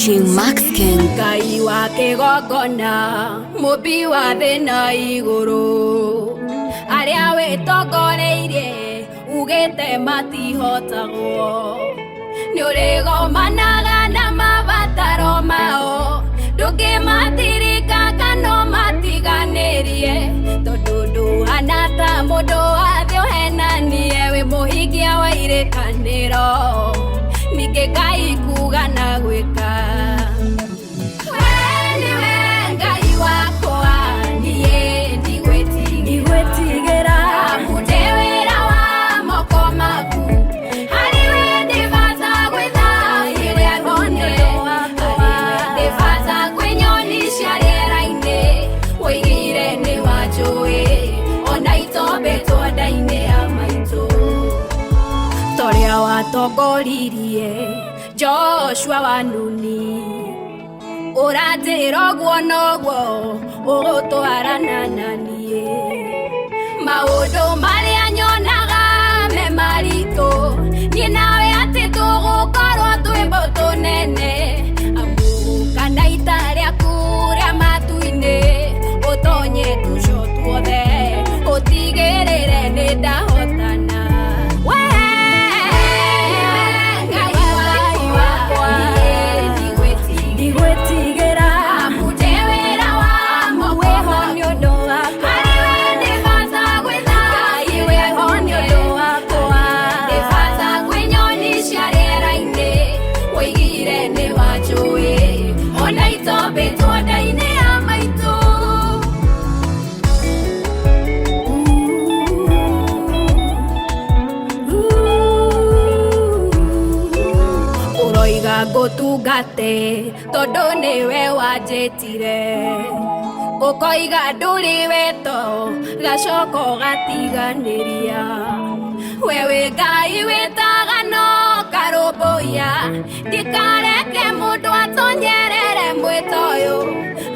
DJ Max King. Ngai wa kĩgongona mũmbi wa thĩ na igũrũ, arĩa wĩtongoreirie ugĩte matihotagwo, nĩũrĩgomanaga na mabataro mao, ndũngĩmatirika kana matiganĩrie, tondũ ndũhana ta mũndũ wa thĩ ũhenanie, wĩ mũhingia wa irĩkanĩro, ningĩ Ngai kuga na gwĩka. Watongoririe Joshua wa Nuni, ũranjĩra ũguo noguo ũgũtwarana na niĩ, maũndũ marĩa nyonaga me maritũ, niĩ nawe atĩ tũgũkorwo twĩ mbũtũ nene, kana ita rĩaku rĩa matu-inĩ, ũtonye tũco tuothe, ũtigĩrĩre nĩndahotana. Ngũtungate tondũ nĩwe wanjĩtire, ũkoiga ndũrĩ weto gacoko gatiganĩria, we wĩ Ngai wĩtaga no karũmbũiya, ndikareke mũndũ atonyerere mwĩta ũyũ,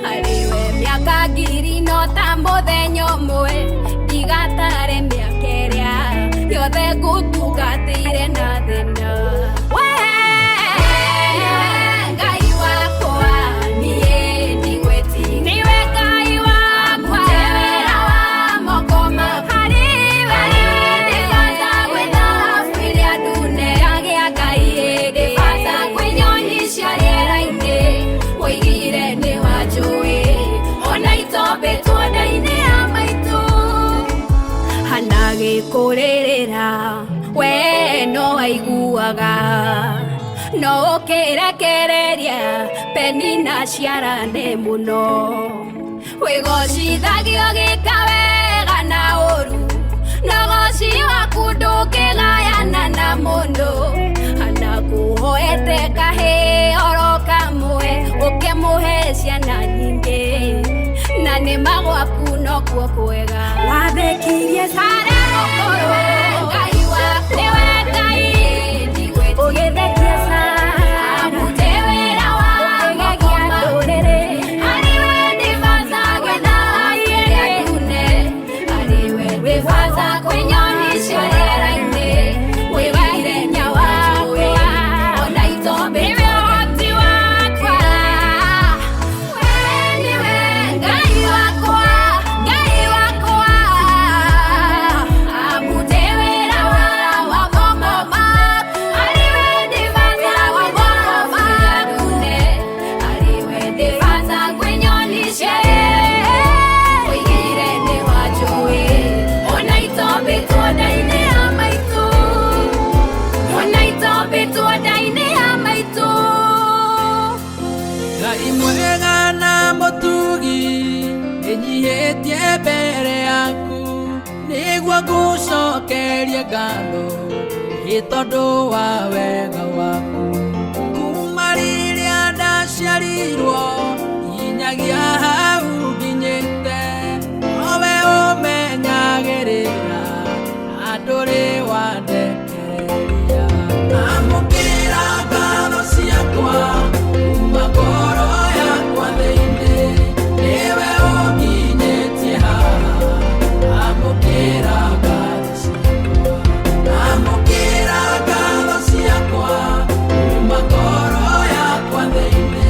harĩwe mĩaka ngiri no ta mũthenya ũmwe, ndigatare mĩaka ĩrĩa yothe ngũtungatĩire na thĩna. Kũrĩrĩra we no waiguaga, no ũkĩrekereria penina ciarane mũno, wĩgocithagio gĩka wega na ũru, na goci waku ndũkĩgayana na mũndũ, hana kũhoete kahĩ oro kamwe, ũkĩmũhe ciana nyingĩ, na nĩ magwaku nokuo kwega, wathĩkirie sare ũkũrũ, Ngai waku nĩwe Ngai, ũgĩthekia Sara, mũte wĩra wa ũkĩgegia ndũrĩrĩ, harĩwe ndĩbaca gwĩthaia ndune, harĩwe ndĩbaca kwĩnyoni cia rĩera-inĩ, wĩwaire nya wakwa, ona itombe nĩwe ũhoti wakwa, we nĩwe Ngai wakwa, Ngai wakwa. Ngai mwega na mũtugi, ĩnyihĩtie mbere yaku, nĩguo ngũcokerie ngatho, nĩ tondũ wa wega waku, kuma rĩrĩa ndaciarirwo, nginyagia hau nginyĩte, nowe ũmenyagĩrĩra, na ndũrĩ wandekereria, amũkĩra ngatho ciakwa, kuma ngoro yakwa thĩinĩ, nĩwe ũnginyĩtie haha, amũkĩra ngatho ciakwa, amũkĩra ngatho ciakwa, kuma ngoro yakwa thĩinĩ.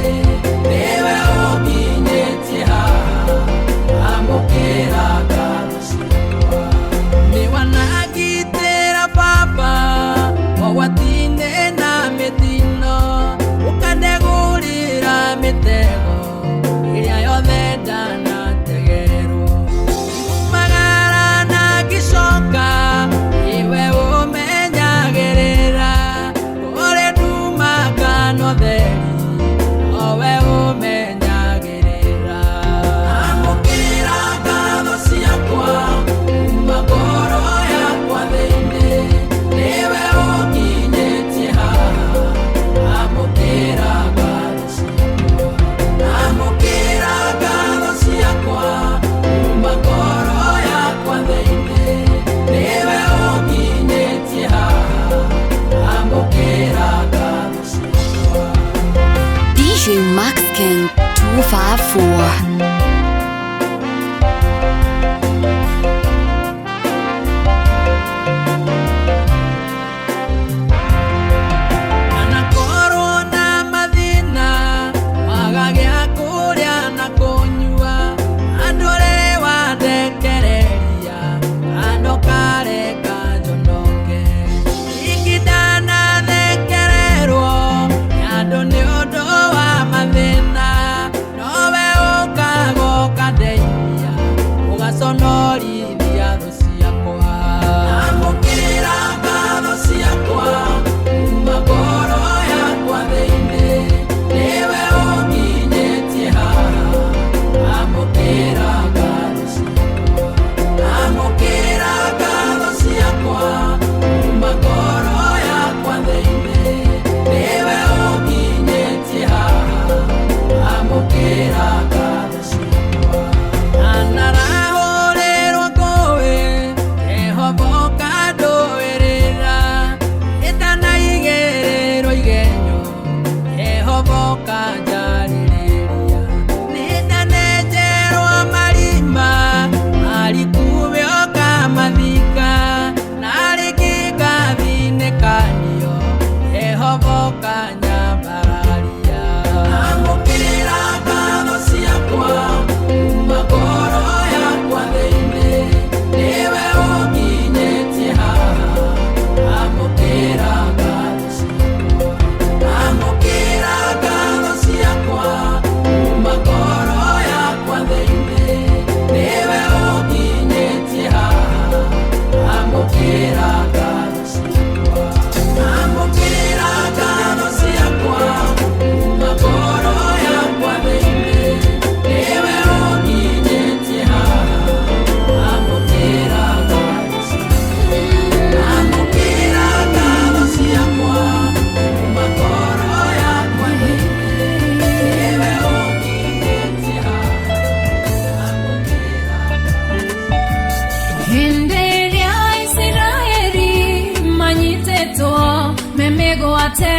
twigwate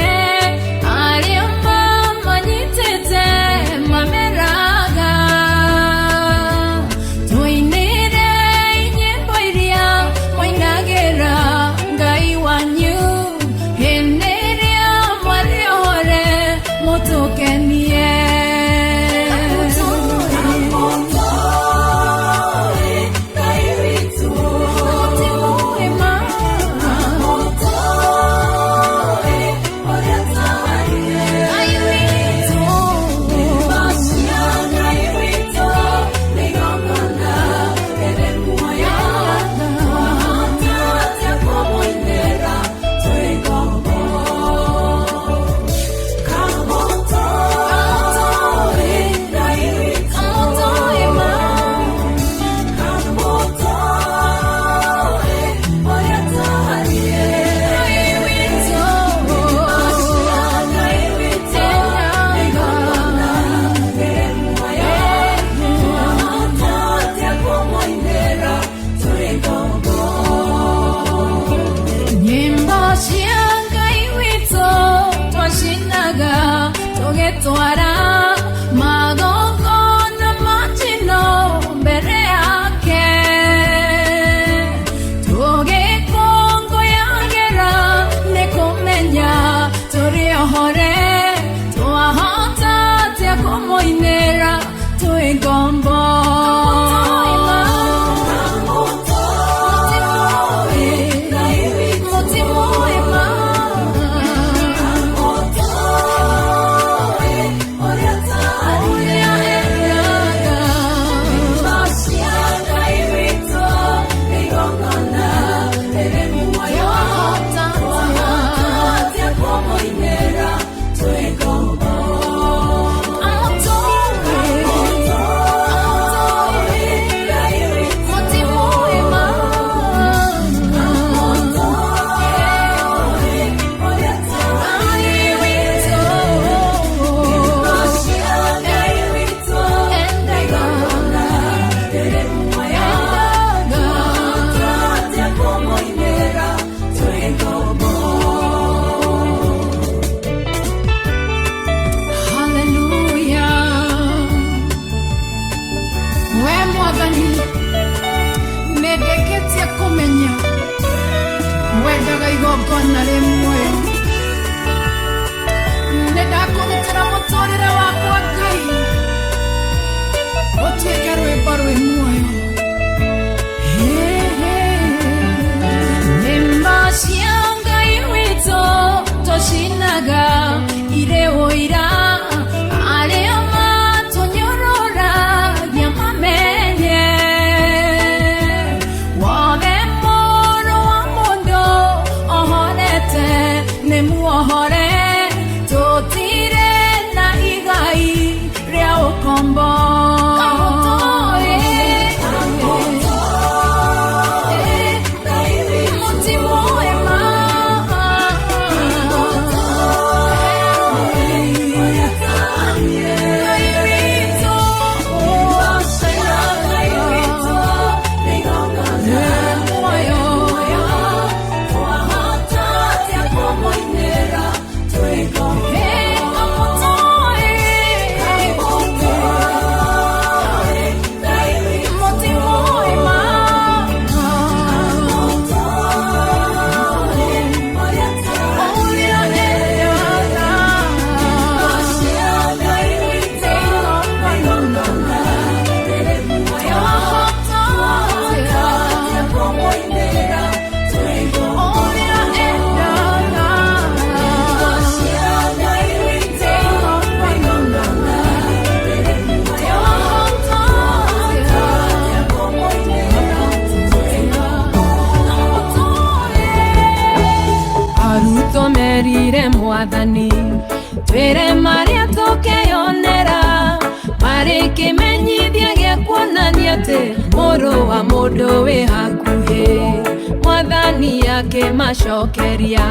arĩma manyitĩte mameraga tũinĩre nyĩmbo iria moinagĩra Ngai wanyu hĩndĩ ĩrĩa mwarĩhore mũtũkenie twara magongona matino mbere yake tũgĩkũngũyagĩra nĩ kũmenya tũrĩ ohore twahota atĩa kũmũinĩra twĩ ngombo igongona rĩmwe nĩndakũrutĩra mũtũrĩre wakwa Ngai ũtuĩke rwĩmbo rwĩ muoyo nyĩmbo cia Ngai witũ tũcinaga irĩ ũira arĩa matũnyũrũragia mamenye nĩ muohore tũtirĩ na igai rĩa ũkombo Mwathani twĩre marĩa tũkeyonera marĩ kĩmenyithia gĩa kuonania atĩ mũrũ wa mũndũ wĩ hakuhĩ Mwathani akĩmacokeria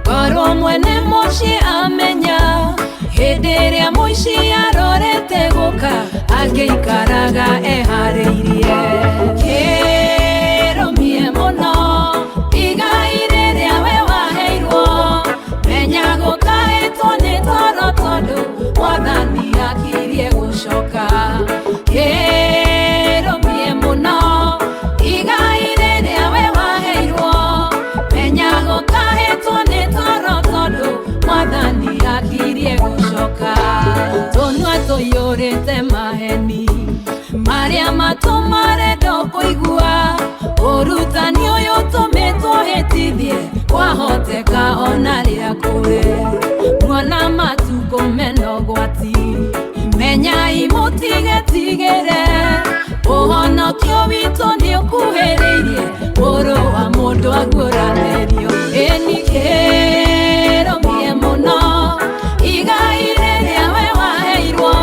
korwo mwene mũciĩ amenya hĩndĩ ĩrĩa mũici arorete gũka angĩikaraga eharĩirie kĩrũmie mũno igai rĩrĩa we waheirwo kure mwana matuko menogwati menya imutigetigere uhonokio witũ nĩũkuhĩrĩirie mũrũ wa mũndũ aguũranĩrio ĩnikĩrũmie mũno igai rĩrĩa we waheirwo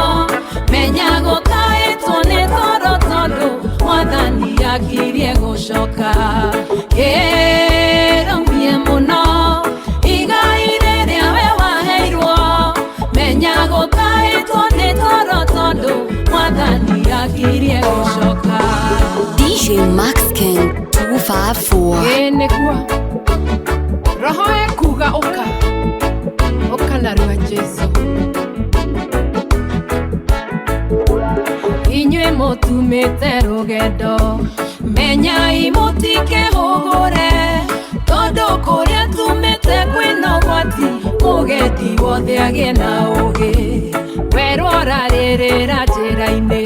menya gũkaĩtwo nĩ toro tondũ mwathani akirie gũcoka kĩrũmie mũno igai rĩrĩa we waheirwo menya gũkaĩtwo nĩ toro tondũ mwathani akirie gũcoka. DJ Max King 254 nĩkuo roho ekuga ũka narua Jesu inyuĩ mũtumĩte rũgendo menyai mũtikehũgũre tondũ kũrĩa tumĩte kwĩna ũgwati mũgendi wothe agĩe na ũũgĩ werora rĩrĩra njĩra-inĩ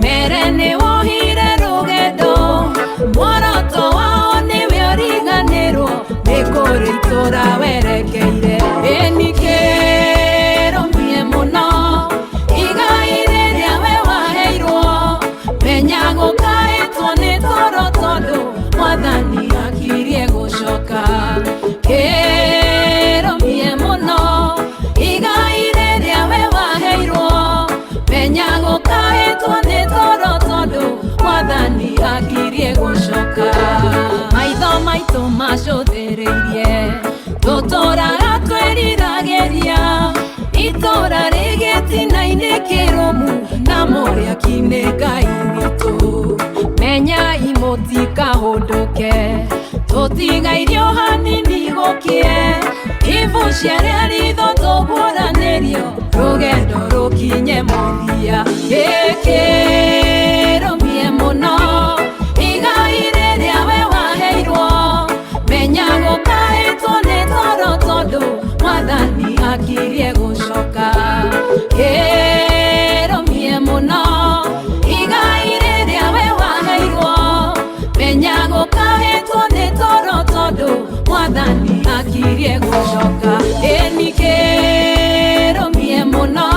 mere nĩwohire rũgendo muoroto wao nĩwe ũriganĩrwo nĩ kũrĩ itũũra werekeire ĩnikĩrũmie mũno igai rĩrĩa we waheirwo menya gũkaĩtwo nĩ toro tondũ mwathani akirie gũcoka kĩrũmie mũno igai rĩrĩa we waheirwo menya gũkaĩtwo nĩ toro tondũ mwathani akirie gũcoka maitho maitũ macũthĩrĩirie tũtũũraga twĩriragĩria itũũra rĩgĩtina-inĩ kĩrũmu na mũrĩaki-inĩ Ngai witũ menyai mũtikahũndũke tũtigairio hanini gũkie ibucia rĩa ritho tũguũranĩrio rũgendo rũkinye mũthia ĩkĩrũmie mũno igai rĩrĩa we waheirwo menya gũkaĩtwo nĩ toro tondũ mwathani akirie gũcoka kĩrũmie mũno igai rĩrĩa we waheirwo menya gũkaĩtwo nĩ toro tondũ mwathani akirie gũcoka ĩnikĩrũmie mũno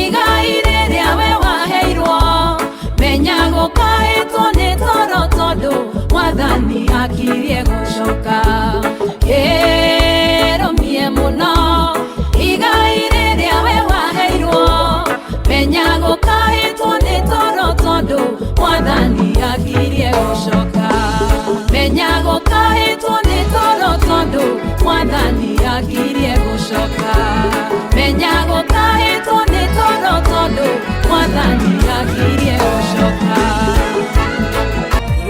igai rĩrĩa we waheirwo menya gũkaĩtwo nĩ toro tondũ mwathani akirie gũcoka kĩrũmie mũno igai rĩrĩa we waheirwo menya gũkaĩtwo nĩ toro tondũ mwathani akirie gũcoka menya gũkaĩtwo nĩ toro tondũ mwathani akirie gũcoka menya gũkaĩtwo nĩ toro tondũ mwathani akirie gũcoka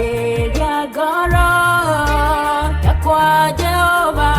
ĩrĩa ngoro yakwa Jehova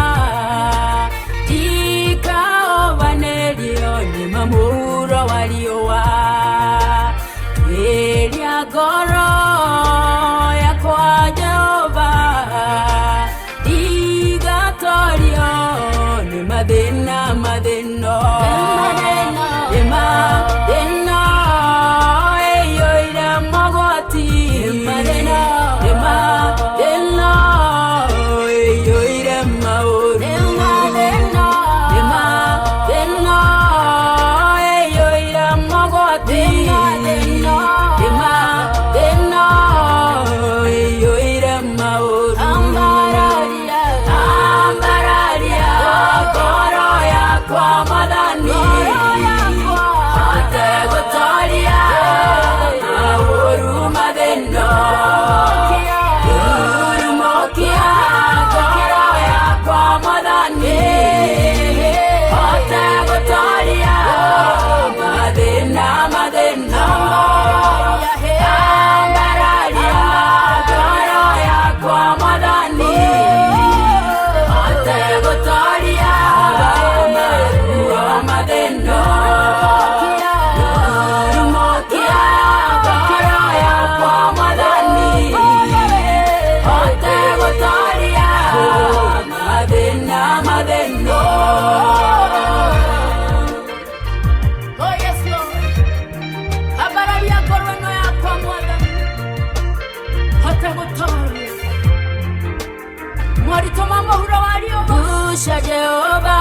Marito mama hurawario Busha Jehova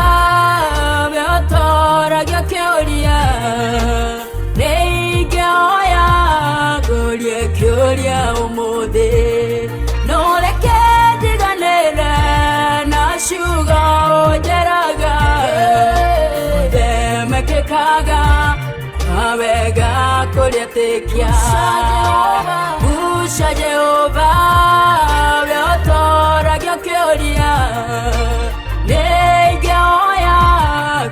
Beotora Gyokeoria Neigyoya Gorie Kyoria Umode Noreke Diganera Nashuga Ojeraga Demeke Kaga Avega Koria Tekia Busha Jehova Beotora Gyokeoria Neigyoya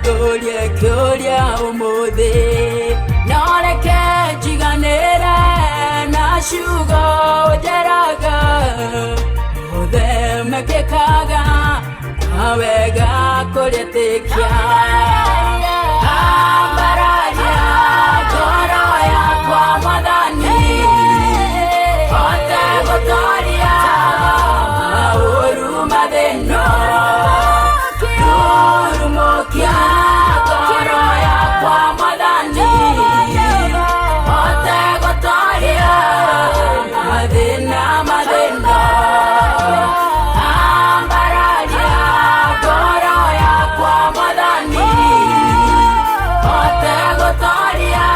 Gorie Kyoria Umode Noreke Diganera Nashuga Ojeraga Demeke Kaga Avega Koria Tekia Ambararia Goroya Kwa Madani Ote Gotoria Uru Madeno Uru Mokia Goroya Kwa Madani Ote Gotoria Madena Madeno Ambararia Goroya Kwa Madani Ote Gotoria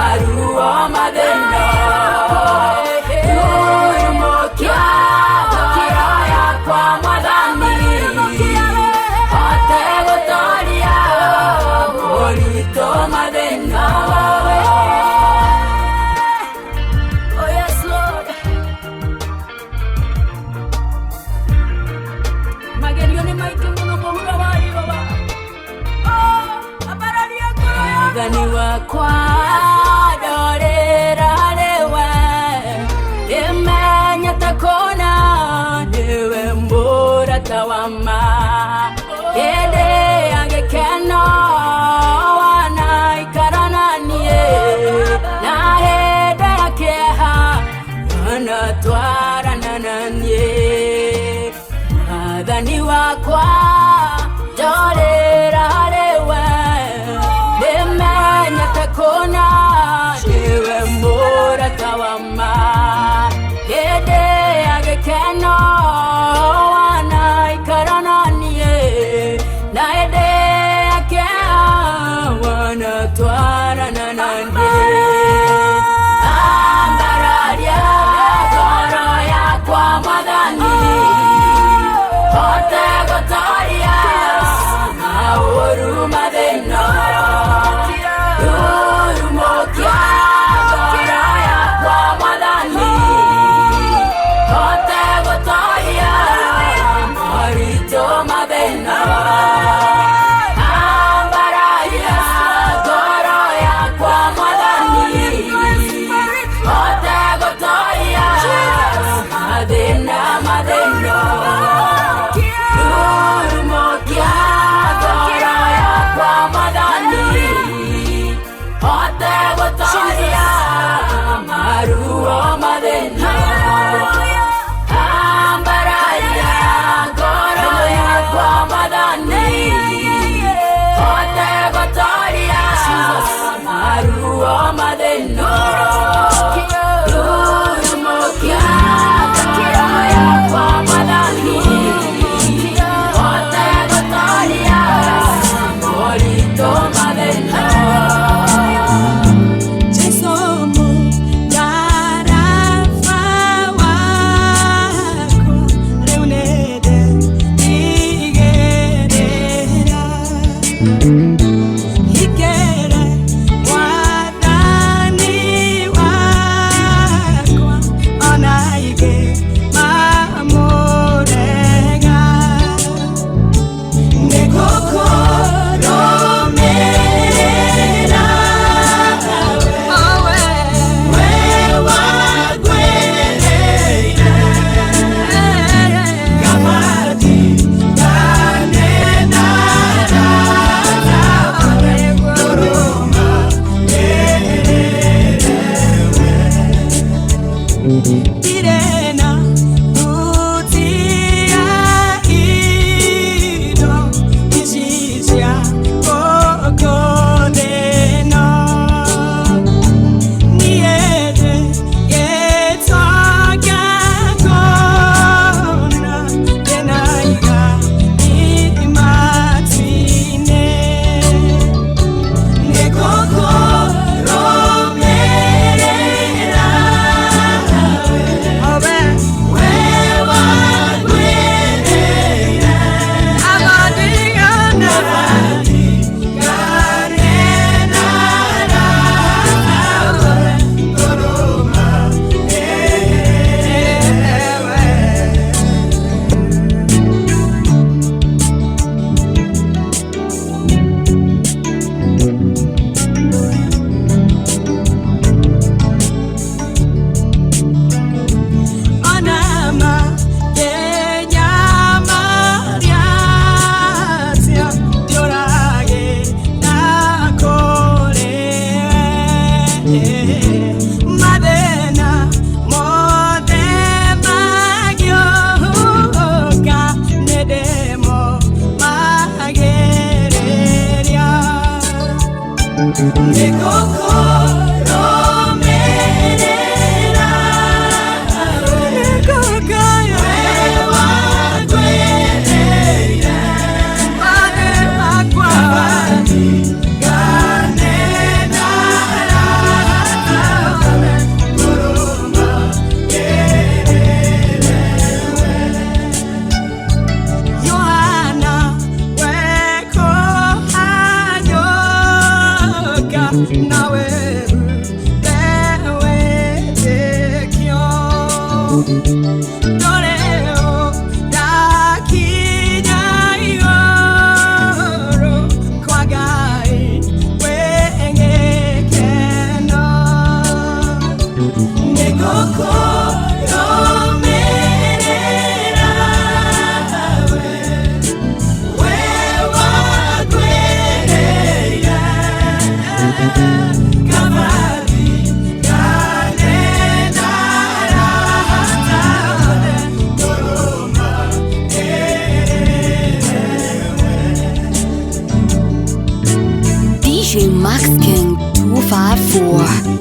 Arua Madeno Uru Mokia Goroya Kwa Madani Ote Gotoria Morito Madeno. Oh yes Lord. Magerioni maitungu bohura wali baba. Oh, abararia Goroya. Gani wakwa dorera lewe. Emenya takona newe mbura tawama. Yede angekeno wana ikarananie. Na hede yakeha wana twara nananie. Agani wakwa dorera lewe. Emenya takona newe mbura tawama. Yede agekeno wana ikarananie. Na yede akea wana twara nananie. Ambararia Goroya Kwa Madani Ote Gotoria DJ Max King 254.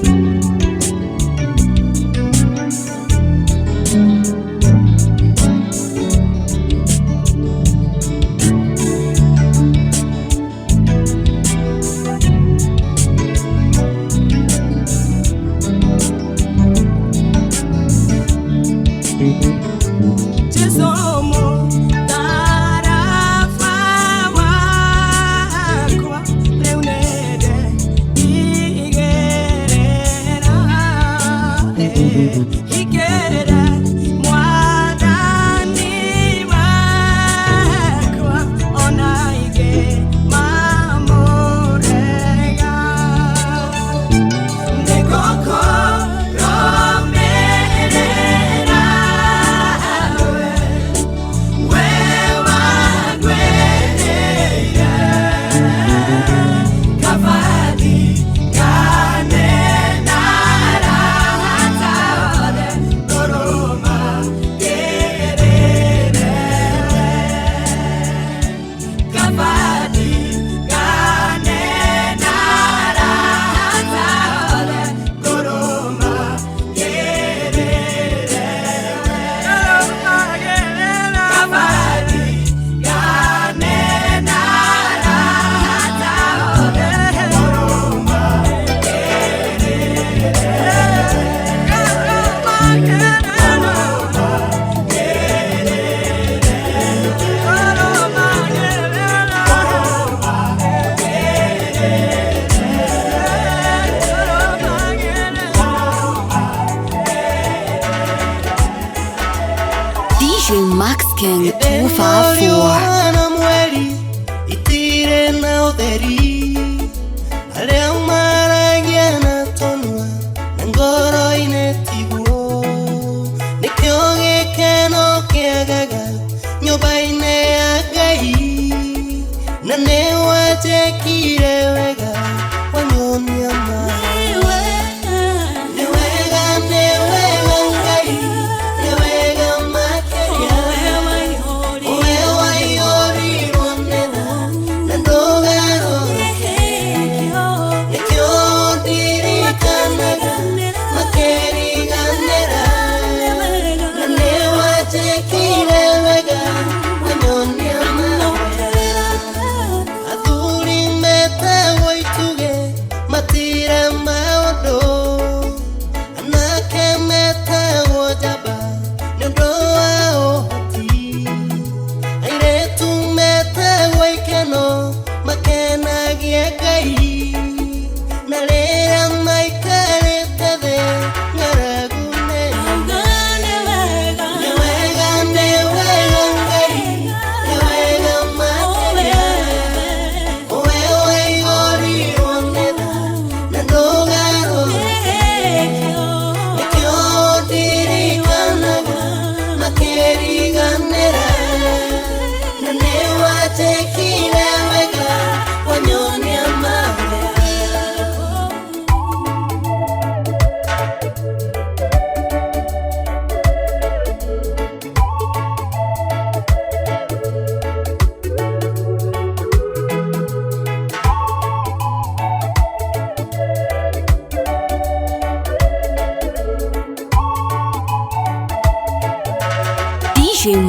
Max King 254.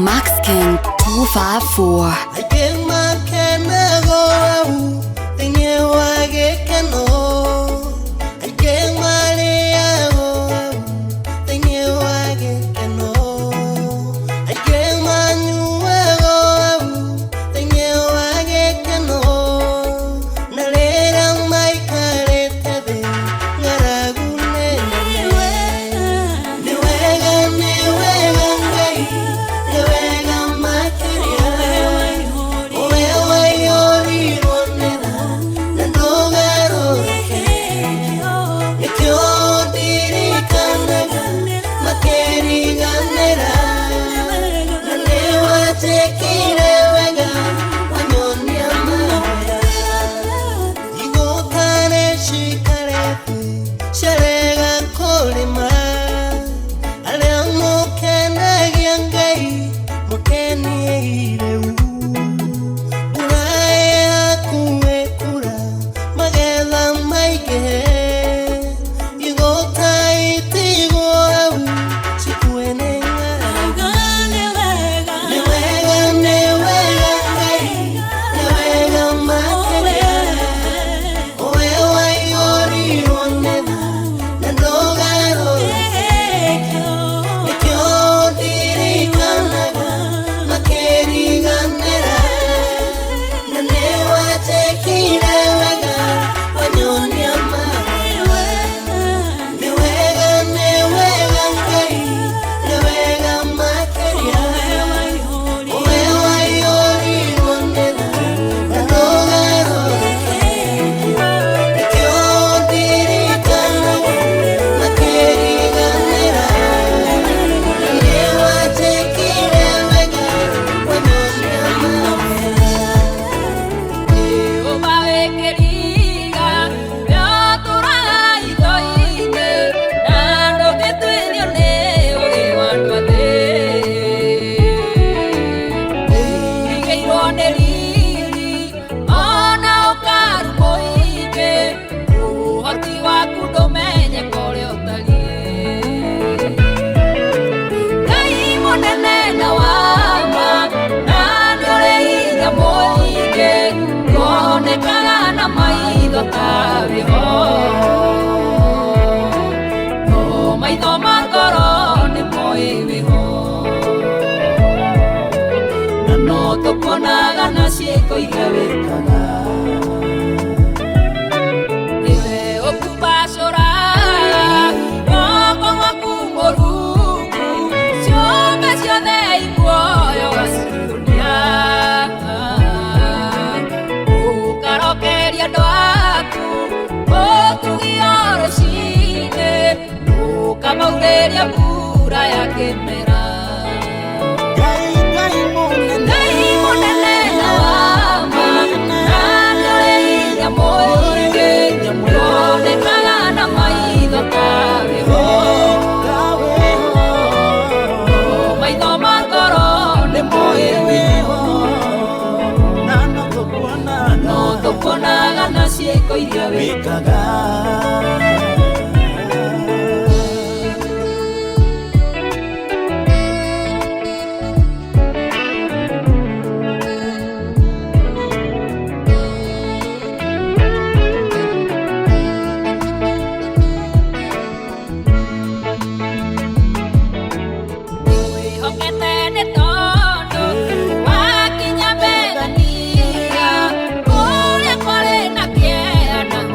Max King 254. I get my candle, then you get cano. I get my Leo, then you get cano. I get my new, then you get cano. Nalera my careta de Garagune. Niwega, gay. Niwega my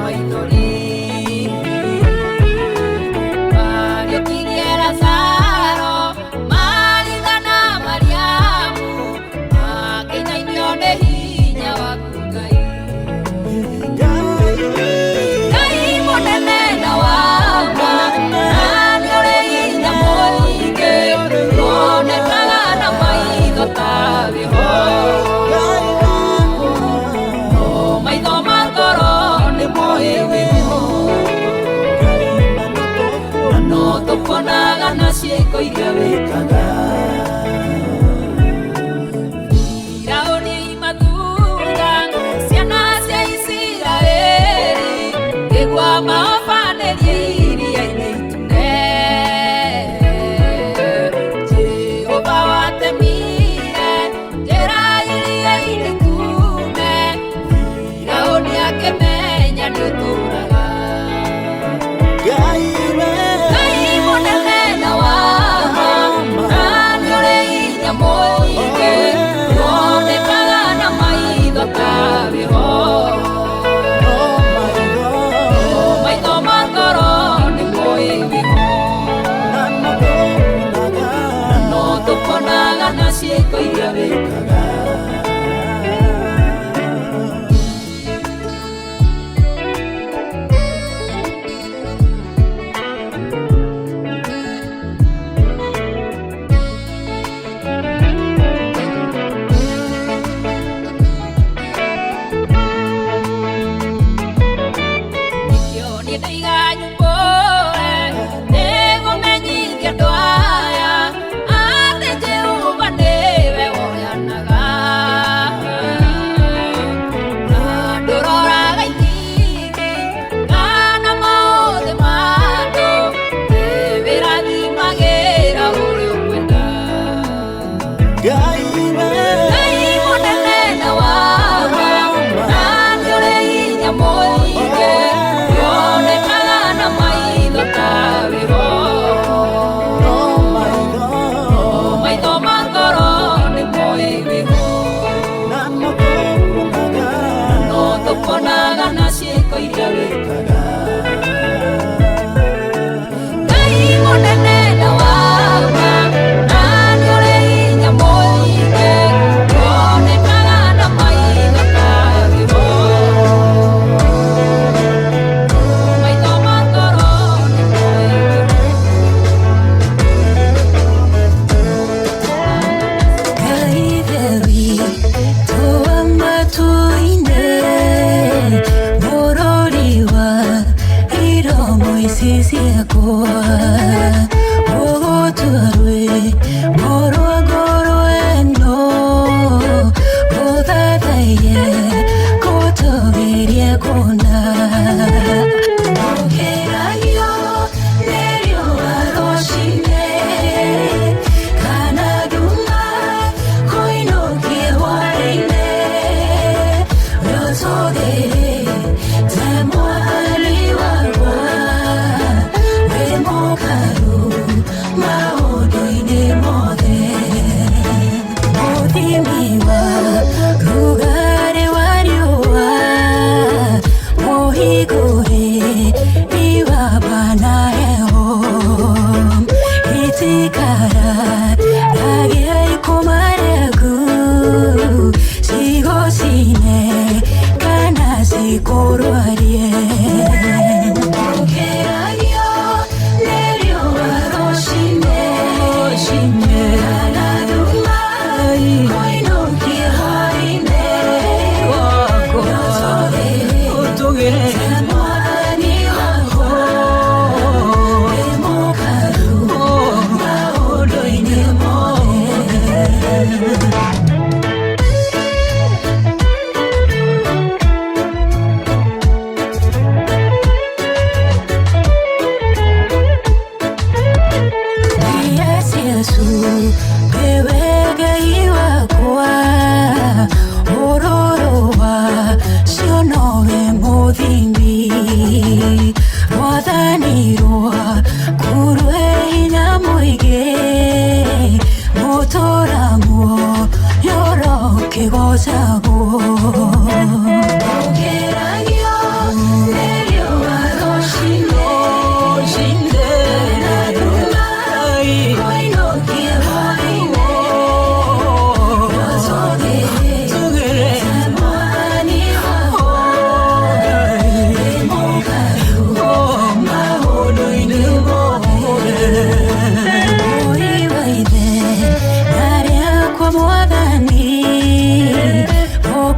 Maithori citarĩkaga.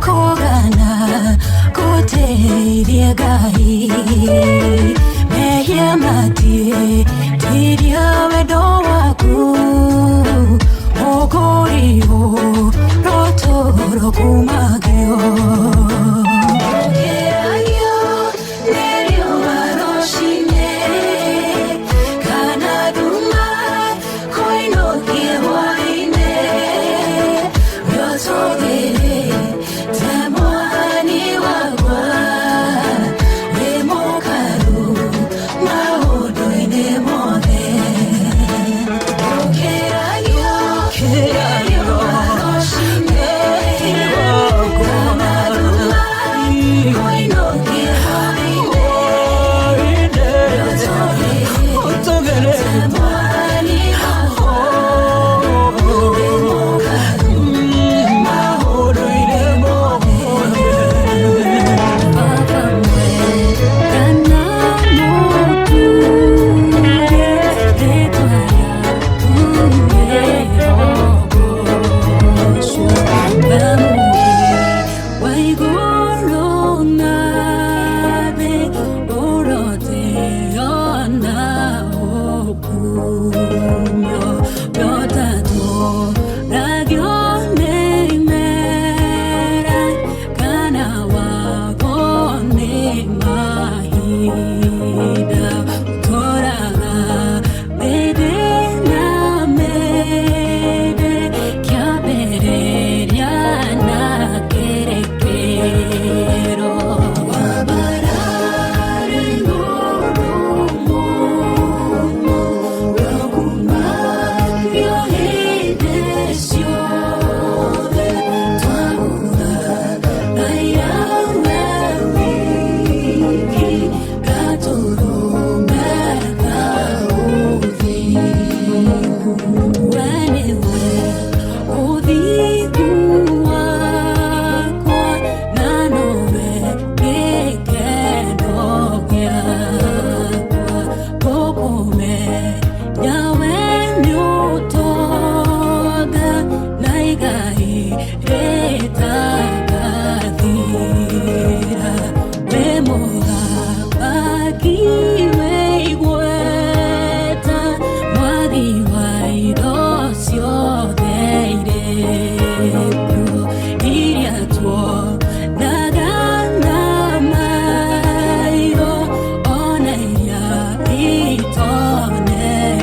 Cool. retagathira we mũthamaki we igweta mwathi wa indo ciothe irĩkuo iria tuonaga na maitho ona iria itonekaga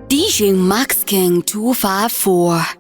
DJ Max King 254.